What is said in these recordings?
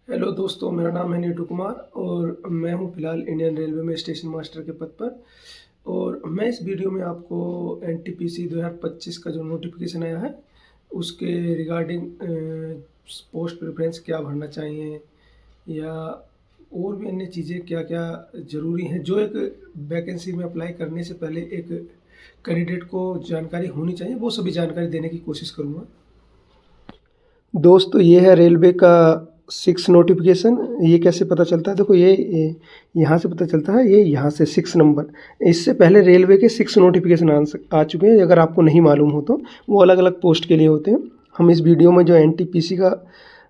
Hello दोस्तों, मेरा नाम है नीटू कुमार और मैं हूं फिलहाल इंडियन रेलवे में स्टेशन मास्टर के पद पर। और मैं इस वीडियो में आपको एनटीपीसी 2025 का जो नोटिफिकेशन आया है उसके रिगार्डिंग पोस्ट प्रेफरेंस क्या भरना चाहिए या और भी अन्य चीज़ें क्या क्या ज़रूरी हैं जो एक वैकेंसी में अप्लाई करने से पहले एक कैंडिडेट को जानकारी होनी चाहिए, वो सभी जानकारी देने की कोशिश करूँगा। दोस्तों, ये है रेलवे का 6 नोटिफिकेशन। ये कैसे पता चलता है? देखो, ये यहाँ से पता चलता है, ये यहाँ से 6 नंबर। इससे पहले रेलवे के 6 नोटिफिकेशन आ चुके हैं। अगर आपको नहीं मालूम हो तो वो अलग अलग पोस्ट के लिए होते हैं। हम इस वीडियो में जो एनटीपीसी का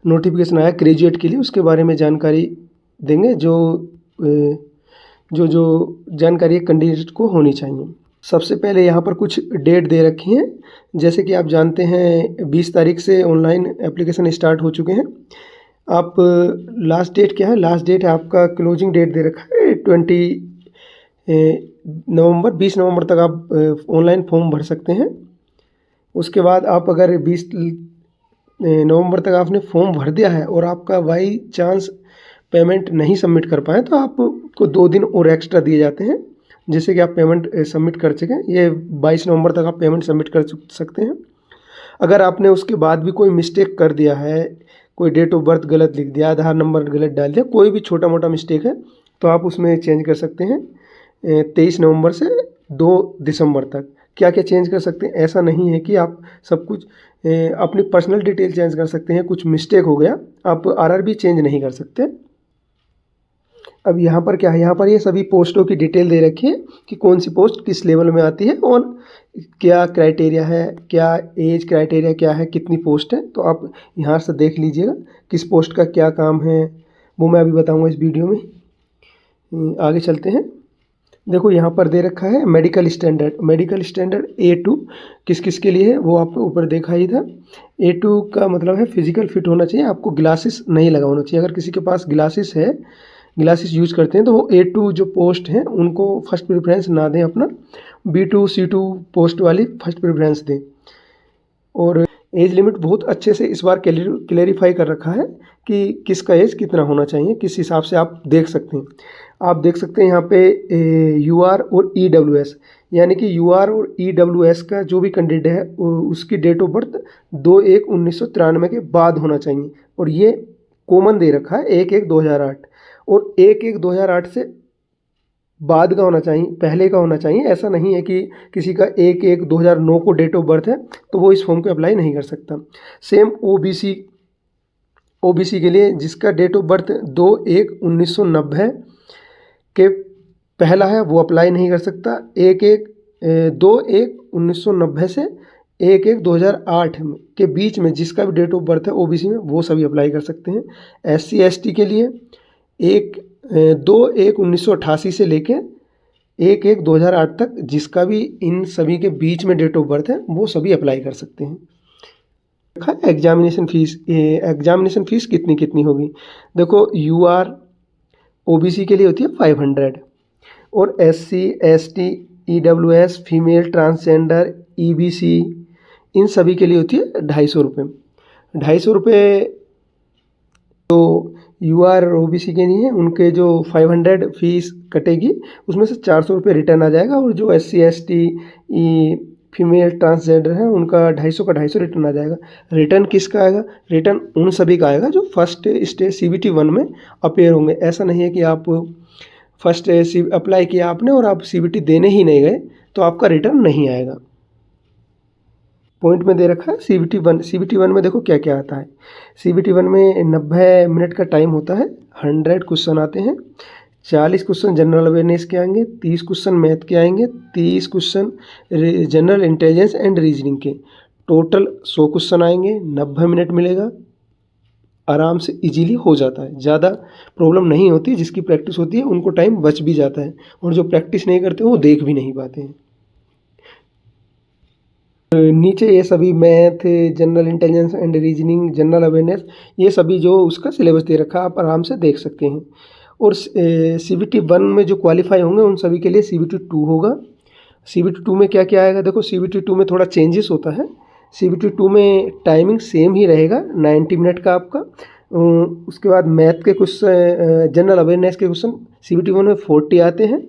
नोटिफिकेशन आया ग्रेजुएट के लिए, उसके बारे में जानकारी देंगे जो जानकारी कैंडिडेट को होनी चाहिए। सबसे पहले यहाँ पर कुछ डेट दे रखी हैं। जैसे कि आप जानते हैं 20 तारीख से ऑनलाइन एप्लीकेशन स्टार्ट हो चुके हैं। आप लास्ट डेट क्या है? लास्ट डेट है आपका, क्लोजिंग डेट दे रखा है 20 नवंबर तक आप ऑनलाइन फॉर्म भर सकते हैं। उसके बाद आप अगर 20 नवंबर तक आपने फॉर्म भर दिया है और आपका बाई चांस पेमेंट नहीं सबमिट कर पाए तो आपको 2 दिन और एक्स्ट्रा दिए जाते हैं, जिससे कि आप पेमेंट सबमिट कर सकें। ये 22 नवंबर तक आप पेमेंट सबमिट कर सकते हैं। अगर आपने उसके बाद भी कोई मिस्टेक कर दिया है, कोई डेट ऑफ बर्थ गलत लिख दिया, आधार नंबर गलत डाल दिया, कोई भी छोटा मोटा मिस्टेक है तो आप उसमें चेंज कर सकते हैं 23 नवंबर से 2 दिसंबर तक। क्या क्या चेंज कर सकते हैं? ऐसा नहीं है कि आप सब कुछ अपनी पर्सनल डिटेल चेंज कर सकते हैं। कुछ मिस्टेक हो गया, आप आरआरबी चेंज नहीं कर सकते। अब यहाँ पर क्या है? यहाँ पर ये सभी पोस्टों की डिटेल दे रखी है कि कौन सी पोस्ट किस लेवल में आती है और क्या क्राइटेरिया है, क्या एज क्राइटेरिया क्या है, कितनी पोस्ट है। तो आप यहाँ से देख लीजिएगा किस पोस्ट का क्या काम है, वो मैं अभी बताऊँगा इस वीडियो में। आगे चलते हैं। देखो, यहाँ पर दे रखा है मेडिकल स्टैंडर्ड A2 किस किस के लिए है वो आपको ऊपर देखा ही था। A2 का मतलब है फिजिकल फिट होना चाहिए, आपको ग्लासेस नहीं लगा होना चाहिए। अगर किसी के पास ग्लासेस यूज़ करते हैं तो वो A2 जो पोस्ट हैं उनको फर्स्ट प्रेफरेंस ना दें, अपना B2 C2 पोस्ट वाली फर्स्ट प्रेफरेंस दें। और एज लिमिट बहुत अच्छे से इस बार क्लेरिफाई कर रखा है कि किसका एज कितना होना चाहिए, किस हिसाब से आप देख सकते हैं। आप देख सकते हैं यहाँ पे UR और EWS, यानी कि UR और EWS का जो भी कैंडिडेट है उसकी डेट ऑफ बर्थ 2/1/1993 के बाद होना चाहिए। और ये कॉमन दे रखा है 1/1/2008, और 1/1/2008 से बाद का होना चाहिए, पहले का होना चाहिए। ऐसा नहीं है कि किसी का 1/1/2009 को डेट ऑफ बर्थ है तो वो इस फॉर्म को अप्लाई नहीं कर सकता। सेम ओबीसी के लिए जिसका डेट ऑफ बर्थ 2/1/1990 के पहला है वो अप्लाई नहीं कर सकता। 2/1/1990 से 1/1/2008 के बीच में जिसका भी डेट ऑफ बर्थ है ओबीसी में, वो सभी अप्लाई कर सकते हैं। SC/ST के लिए 2/1/1988 से लेके 1/1/2008 तक जिसका भी इन सभी के बीच में डेट ऑफ बर्थ है वो सभी अप्लाई कर सकते हैं। एग्जामिनेशन फीस कितनी कितनी होगी? देखो, UR OBC के लिए होती है 500 और SC/ST EWS female transgender EBC इन सभी के लिए होती है 250 रुपये। 250 रुपये तो UR और OBC के लिए उनके जो 500 फीस कटेगी उसमें से 400 रुपये रिटर्न आ जाएगा, और जो SC/ST फीमेल ट्रांसजेंडर है उनका 250 का 250 रिटर्न आ जाएगा। रिटर्न किसका आएगा? रिटर्न उन सभी का आएगा जो फर्स्ट स्टेज CBT 1 में अपेयर होंगे। ऐसा नहीं है कि आप फर्स्ट अप्लाई किया आपने और आप CBT देने ही नहीं गए तो आपका रिटर्न नहीं आएगा। पॉइंट में दे रखा है CBT 1 में देखो क्या क्या आता है। CBT 1 में 90 मिनट का टाइम होता है, 100 क्वेश्चन आते हैं। 40 क्वेश्चन जनरल अवेयरनेस के आएंगे, 30 क्वेश्चन मैथ के आएंगे, 30 question general intelligence and reasoning के। टोटल 100 क्वेश्चन आएंगे, 90 मिनट मिलेगा। आराम से इजीली हो जाता है, ज़्यादा प्रॉब्लम नहीं होती। जिसकी प्रैक्टिस होती है उनको टाइम बच भी जाता है, और जो प्रैक्टिस नहीं करते वो देख भी नहीं पाते हैं। नीचे ये सभी math, general intelligence and reasoning, general awareness, ये सभी जो उसका सिलेबस दे रखा है आप आराम से देख सकते हैं। और CBT 1 में जो क्वालिफाई होंगे उन सभी के लिए CBT 2 होगा। CBT 2 में क्या क्या आएगा? देखो, CBT 2 में थोड़ा चेंजेस होता है। CBT 2 में टाइमिंग सेम ही रहेगा, 90 मिनट का आपका। उसके बाद मैथ के कुछ जनरल अवेयरनेस के क्वेश्चन CBT 1 में 40 आते हैं,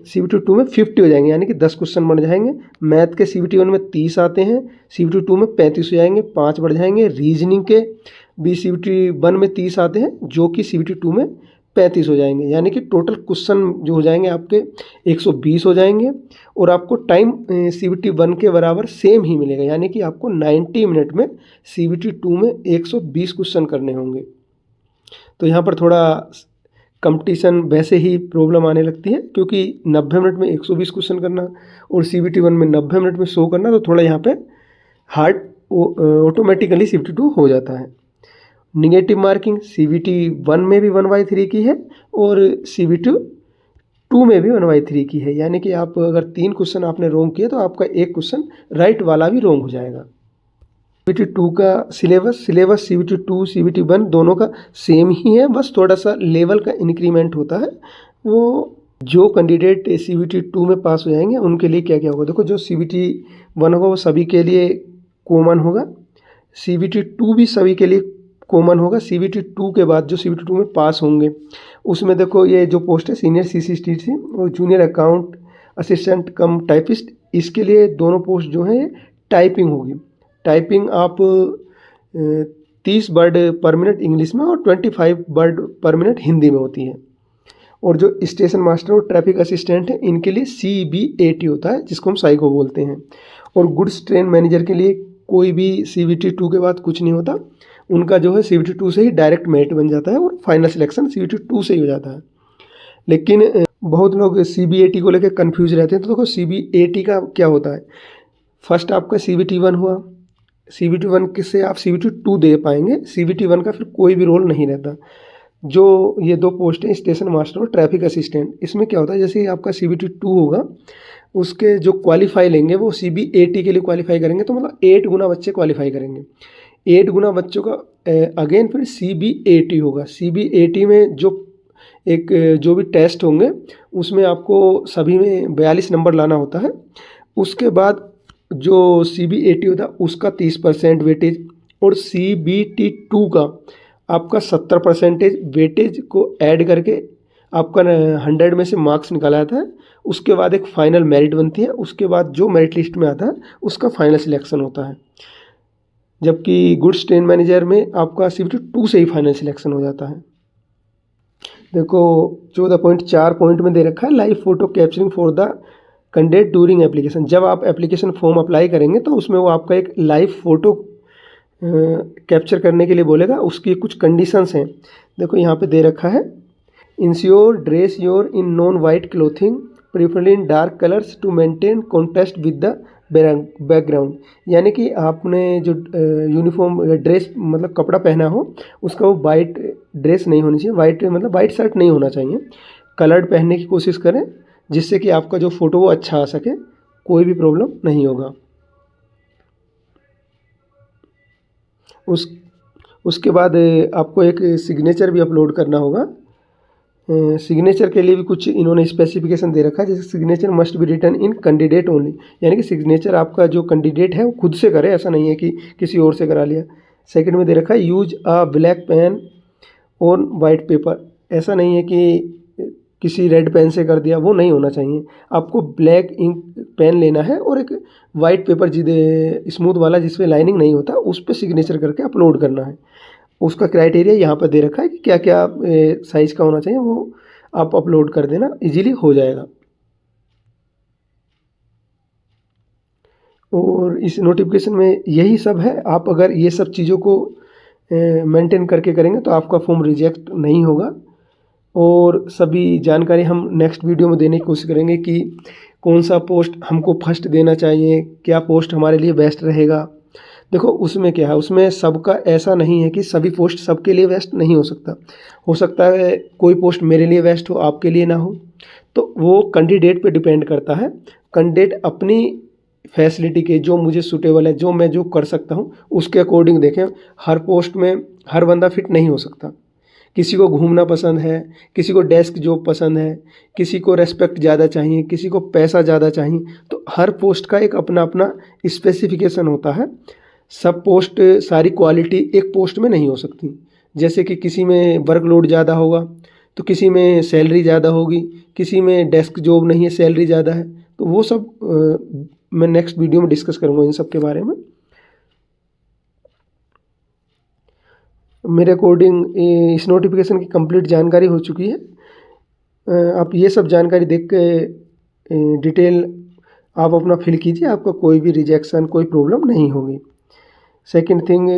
CBT 2 में 50 हो जाएंगे, यानी कि 10 क्वेश्चन बढ़ जाएंगे। मैथ के CBT 1 में 30 आते हैं, CBT 2 में 35 हो जाएंगे, 5 बढ़ जाएंगे। रीजनिंग के भी CBT 1 में 30 आते हैं, जो कि CBT 2 में 35 हो जाएंगे, यानी कि टोटल क्वेश्चन जो हो जाएंगे आपके 120 हो जाएंगे। और आपको टाइम CBT 1 के बराबर सेम ही मिलेगा, यानी कि आपको 90 मिनट में CBT 2 में 120 क्वेश्चन करने होंगे। तो यहाँ पर थोड़ा कंपटीशन वैसे ही प्रॉब्लम आने लगती है, क्योंकि 90 मिनट में 120 क्वेश्चन करना और CBT 1 में 90 मिनट में 100 करना, तो थोड़ा यहाँ पे हार्ड ऑटोमेटिकली CBT 2 हो जाता है। निगेटिव मार्किंग CBT 1 में भी 1/3 की है और CBT 2 में भी 1/3 की है, यानी कि आप अगर 3 क्वेश्चन आपने रॉन्ग किए तो आपका एक क्वेश्चन राइट वाला भी रॉन्ग हो जाएगा। CBT 2 का सिलेबस CBT 2 CBT 1 दोनों का सेम ही है, बस थोड़ा सा लेवल का इंक्रीमेंट होता है। वो जो कैंडिडेट CBT 2 में पास हो जाएंगे उनके लिए क्या क्या होगा, देखो जो CBT 1 होगा वो सभी के लिए कॉमन होगा, CBT 2 भी सभी के लिए कॉमन होगा। CBT 2 के बाद जो CBT 2 में पास होंगे उसमें देखो ये जो पोस्ट है सीनियर CCTC और जूनियर अकाउंट असिस्टेंट कम टाइपिस्ट, इसके लिए दोनों पोस्ट जो हैं टाइपिंग होगी। टाइपिंग आप 30 वर्ड पर मिनट इंग्लिश में और 25 वर्ड पर मिनट हिंदी में होती है। और जो स्टेशन मास्टर और ट्रैफिक असिस्टेंट है इनके लिए CBAT होता है, जिसको हम साइको बोलते हैं। और गुड्स ट्रेन मैनेजर के लिए कोई भी CBT 2 के बाद कुछ नहीं होता, उनका जो है CBT 2 से ही डायरेक्ट मेरिट बन जाता है और फाइनल सिलेक्शन CBT 2 से ही हो जाता है। लेकिन बहुत लोग CBAT को लेकर कन्फ्यूज रहते हैं, तो देखो CBAT का क्या होता है। फर्स्ट आपका CBT 1 हुआ, CBT 1 से आप CBT 2 दे पाएंगे, CBT 1 का फिर कोई भी रोल नहीं रहता। जो ये दो पोस्ट हैं स्टेशन मास्टर और ट्रैफिक असिस्टेंट, इसमें क्या होता है जैसे आपका CBT 2 होगा उसके जो क्वालिफाई लेंगे वो CBAT के लिए क्वालिफाई करेंगे, तो मतलब 8 गुना बच्चे क्वालिफाई करेंगे। 8 गुना बच्चों का अगेन फिर CBAT होगा। CBAT में जो भी टेस्ट होंगे उसमें आपको सभी में 42 नंबर लाना होता है। उसके बाद जो CBAT होता है उसका 30% वेटेज और CBT 2 का आपका 70% वेटेज को ऐड करके आपका 100 में से मार्क्स निकाला जाता है। उसके बाद एक फाइनल मेरिट बनती है, उसके बाद जो मेरिट लिस्ट में आता है उसका फाइनल सिलेक्शन होता है। जबकि गुड्स ट्रेन मैनेजर में आपका CBT 2 से ही फाइनल सिलेक्शन हो जाता है। देखो 14.4 पॉइंट में दे रखा है live photo capturing for the candidate during application. जब आप एप्लीकेशन फॉर्म अप्लाई करेंगे तो उसमें वो आपका एक लाइव फ़ोटो कैप्चर करने के लिए बोलेगा, उसकी कुछ कंडीशंस हैं। देखो यहाँ पे दे रखा है, ensure dress your in non white clothing preferably in dark colours to maintain contrast with the background, यानी कि आपने जो यूनिफॉर्म ड्रेस मतलब कपड़ा पहना हो उसका वो वाइट ड्रेस नहीं होनी चाहिए, वाइट मतलब वाइट शर्ट नहीं होना चाहिए। कलर्ड पहनने की कोशिश करें जिससे कि आपका जो फ़ोटो वो अच्छा आ सके, कोई भी प्रॉब्लम नहीं होगा। उसके बाद आपको एक सिग्नेचर भी अपलोड करना होगा। सिग्नेचर के लिए भी कुछ इन्होंने स्पेसिफिकेशन दे रखा है, जैसे signature must be written in candidate only, यानी कि सिग्नेचर आपका जो कैंडिडेट है वो खुद से करे, ऐसा नहीं है कि किसी और से करा लिया। सेकंड में दे रखा है use a black pain on white paper, ऐसा नहीं है कि किसी रेड पेन से कर दिया, वो नहीं होना चाहिए। आपको ब्लैक इंक पेन लेना है और एक वाइट पेपर स्मूथ वाला जिसमें लाइनिंग नहीं होता उस पर सिग्नेचर करके अपलोड करना है। उसका क्राइटेरिया यहाँ पर दे रखा है कि क्या क्या साइज़ का होना चाहिए, वो आप अपलोड कर देना, इजीली हो जाएगा। और इस नोटिफिकेशन में यही सब है। आप अगर ये सब चीज़ों को मेंटेन करके करेंगे तो आपका फॉर्म रिजेक्ट नहीं होगा। और सभी जानकारी हम नेक्स्ट वीडियो में देने की कोशिश करेंगे कि कौन सा पोस्ट हमको फर्स्ट देना चाहिए, क्या पोस्ट हमारे लिए बेस्ट रहेगा। देखो उसमें क्या है, उसमें सबका ऐसा नहीं है कि सभी पोस्ट सबके लिए बेस्ट नहीं हो सकता है कोई पोस्ट मेरे लिए बेस्ट हो, आपके लिए ना हो, तो वो कैंडिडेट पे डिपेंड करता है। कैंडिडेट अपनी फैसिलिटी के जो मुझे सूटेबल है, जो कर सकता हूँ उसके अकॉर्डिंग देखें। हर पोस्ट में हर बंदा फिट नहीं हो सकता। किसी को घूमना पसंद है, किसी को डेस्क जॉब पसंद है, किसी को रेस्पेक्ट ज़्यादा चाहिए, किसी को पैसा ज़्यादा चाहिए, तो हर पोस्ट का एक अपना अपना स्पेसिफिकेशन होता है। सब पोस्ट सारी क्वालिटी एक पोस्ट में नहीं हो सकती। जैसे कि किसी में वर्कलोड ज़्यादा होगा तो किसी में सैलरी ज़्यादा होगी, किसी में डेस्क जॉब नहीं है सैलरी ज़्यादा है, तो वो सब मैं नेक्स्ट वीडियो में डिस्कस करूँगा इन सब के बारे में। मेरे अकॉर्डिंग इस नोटिफिकेशन की कंप्लीट जानकारी हो चुकी है। आप ये सब जानकारी देख के डिटेल आप अपना फिल कीजिए, आपका कोई भी रिजेक्शन कोई प्रॉब्लम नहीं होगी। सेकंड थिंग,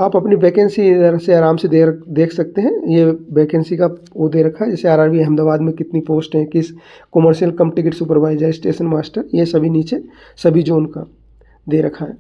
आप अपनी वैकेंसी इधर से आराम से देख सकते हैं। ये वैकेंसी का वो दे रखा है, जैसे आरआरबी अहमदाबाद में कितनी पोस्ट हैं, किस कॉमर्शियल कम टिकट सुपरवाइजर, स्टेशन मास्टर, ये सभी नीचे सभी जोन का दे रखा है।